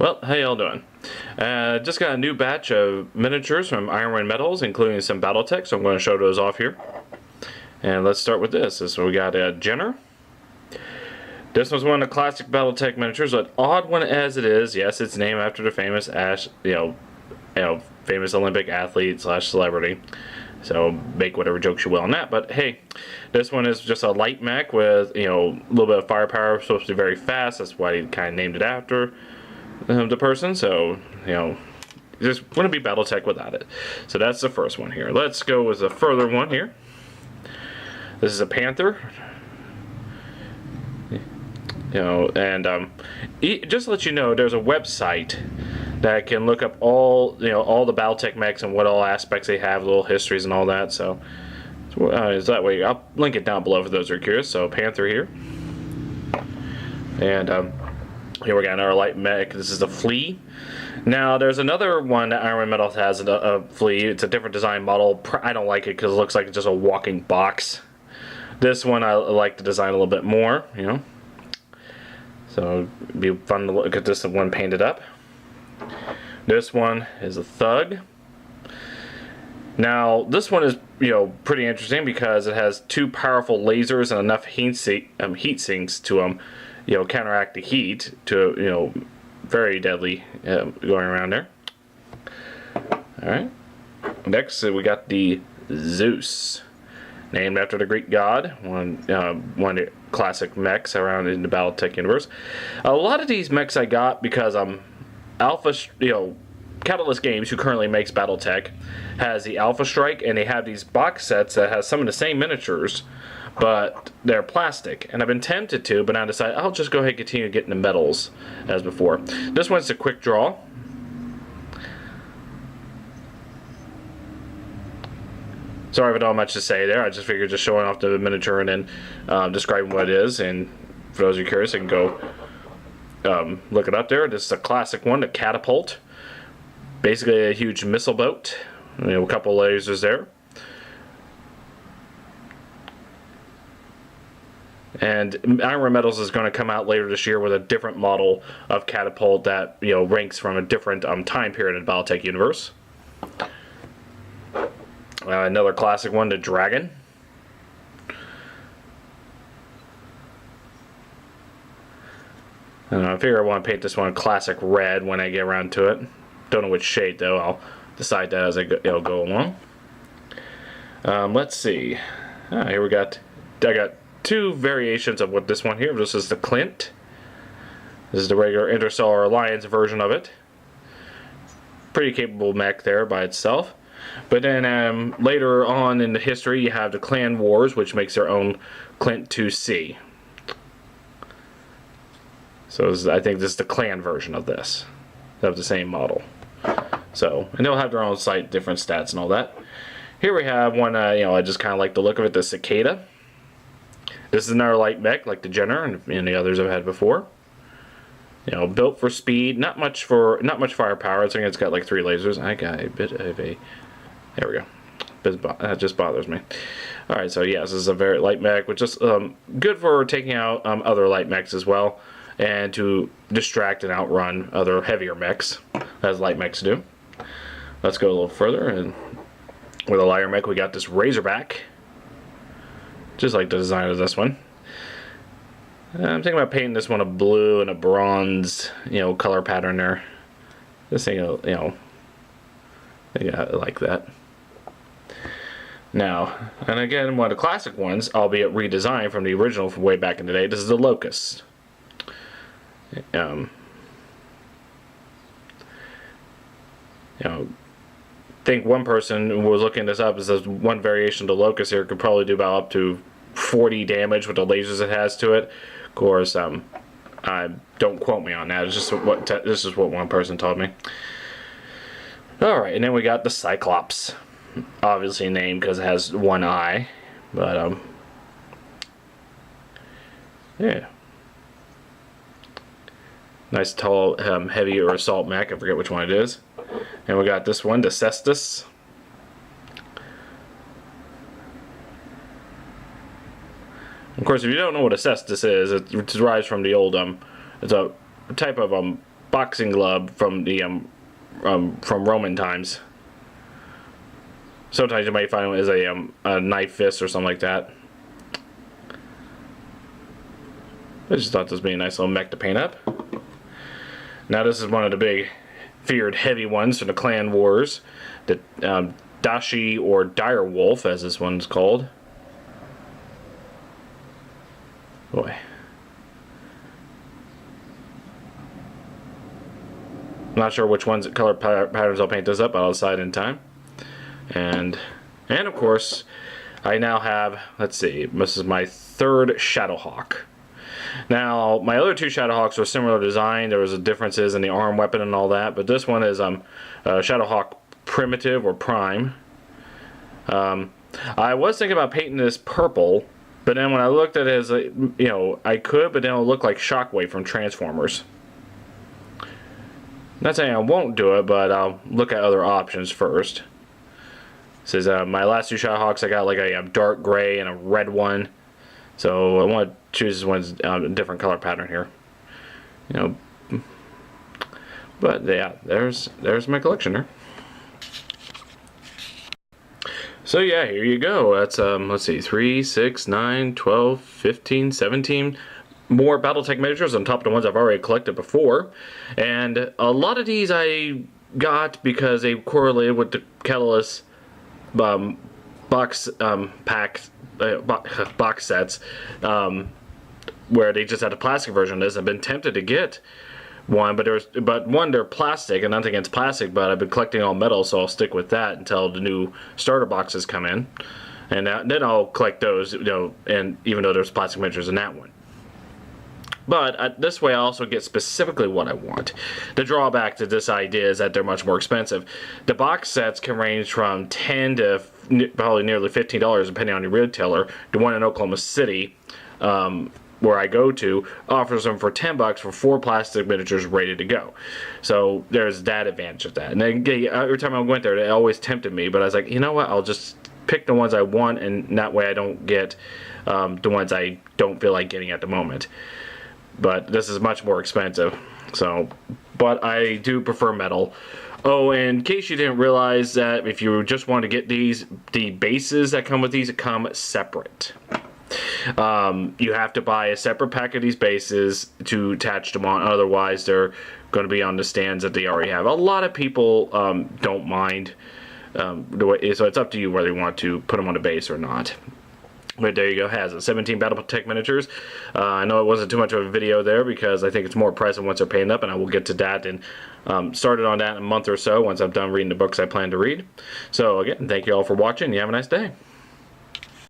Well, how y'all doing? Just got a new batch of miniatures from Iron Metals, including some Battletech, so I'm going to show those off here. And let's start with this. So we got a Jenner. This was one of the classic Battletech miniatures, an odd one as it is. Yes, it's named after the famous famous Olympic athlete / celebrity. So make whatever jokes you will on that. But hey, this one is just a light mech with a little bit of firepower. Supposed to be very fast. That's why he kind of named it after the person. So just wouldn't be Battletech without it. So that's the first one here. Let's go with a further one here. This is a Panther. Just to let you know, there's a website that can look up all the Battletech mechs and what all aspects they have, little histories and all that. So is that way? I'll link it down below for those who are curious. So Panther here, and here we got another light mech. This is a Flea. Now there's another one that Iron Metals has, a Flea. It's a different design model. I don't like it because it looks like it's just a walking box. This one I like the design a little bit more, So it'd be fun to look at this one painted up. This one is a Thug. Now this one is pretty interesting because it has two powerful lasers and enough heat sinks to counteract the heat to very deadly going around there. All right. Next we got the Zeus, named after the Greek god, one of the classic mechs around in the Battletech universe. A lot of these mechs I got because Alpha, Catalyst Games, who currently makes Battletech, has the Alpha Strike, and they have these box sets that has some of the same miniatures, but they're plastic. And I've been tempted to, but I decided I'll just go ahead and continue getting the metals as before. This one's a quick draw. Sorry if I don't have much to say there. I just figured just showing off the miniature and then describing what it is. And for those who are curious, you can go look it up there. This is a classic one, the Catapult. Basically a huge missile boat. A couple lasers there. And Iron Metals is going to come out later this year with a different model of Catapult that ranks from a different time period in the Battletech universe. Another classic one, the Dragon. I figure I want to paint this one classic red when I get around to it. Don't know which shade though. I'll decide that as I go along. Let's see. Here I got two variations of what this one here. This is the Clint. This is the regular Interstellar Alliance version of it. Pretty capable mech there by itself. But then later on in the history, you have the Clan Wars, which makes their own Clint 2C. So I think this is the Clan version of this, of the same model. So, and they'll have their own site, different stats and all that. Here we have one, I just kind of like the look of it, the Cicada. This is another light mech, like the Jenner and the others I've had before. Built for speed, not much firepower. I think it's got like 3 lasers. I got a bit of a. There we go. That just bothers me. Alright, so yes, this is a very light mech, which is good for taking out other light mechs as well, and to distract and outrun other heavier mechs, as light mechs do. Let's go a little further, and with a lighter mech, we got this Razorback, just like the design of this one. I'm thinking about painting this one a blue and a bronze, color pattern there. This thing, yeah, I like that. Now, and again, one of the classic ones, albeit redesigned from the original from way back in the day, this is the Locus. Think one person who was looking this up says one variation of the Locus here could probably do about up to 40 damage with the lasers it has to it. Of course, don't quote me on that. It's just this is what one person told me. Alright, and then we got the Cyclops. Obviously named because it has one eye. But, yeah. Nice tall, heavy or assault mech. I forget which one it is. And we got this one, the Cestus. Of course, if you don't know what a Cestus is, it derives from the old, it's a type of boxing glove from the from Roman times. Sometimes you might find it as a knife fist or something like that. I just thought this would be a nice little mech to paint up. Now this is one of the big feared heavy ones from the Clan Wars. The Dashi or Dire Wolf, as this one's called. Boy. I'm not sure which ones color patterns I'll paint this up, but I'll decide in time. And of course, I now have, let's see, this is my third Shadowhawk. Now, my other two Shadowhawks were similar design. There was differences in the arm weapon and all that, but this one is Shadowhawk Primitive or Prime. I was thinking about painting this purple, but then when I looked at it as I could, but then it'll look like Shockwave from Transformers. Not saying I won't do it, but I'll look at other options first. This is my last two Shadowhawks. I got like a dark gray and a red one. So I want to choose one's a different color pattern here. But yeah, there's my collection there. So yeah, here you go. That's let's see, 3, 6, 9, 12, 15, 17 more Battletech miniatures on top of the ones I've already collected before. And a lot of these I got because they correlated with the Catalyst box box sets, where they just had a plastic version of this. I've been tempted to get one, but one, they're plastic, and nothing against plastic, but I've been collecting all metal, so I'll stick with that until the new starter boxes come in, and then I'll collect those, and even though there's plastic miniatures in that one. But this way I also get specifically what I want. The drawback to this idea is that they're much more expensive. The box sets can range from $10 to probably nearly $15 depending on your retailer. The one in Oklahoma City, where I go to, offers them for $10 for 4 plastic miniatures ready to go. So there's that advantage of that. And then every time I went there, it always tempted me, but I was like, you know what, I'll just pick the ones I want, and that way I don't get the ones I don't feel like getting at the moment. But this is much more expensive, but I do prefer metal. Oh, and in case you didn't realize that if you just want to get these, the bases that come with these come separate. You have to buy a separate pack of these bases to attach them on, otherwise they're going to be on the stands that they already have. A lot of people don't mind, so it's up to you whether you want to put them on a base or not. But there you go, has it. 17 Battletech miniatures. I know it wasn't too much of a video there because I think it's more impressive once they're painted up, and I will get to that and started on that in a month or so once I'm done reading the books I plan to read. So again, thank you all for watching. You have a nice day.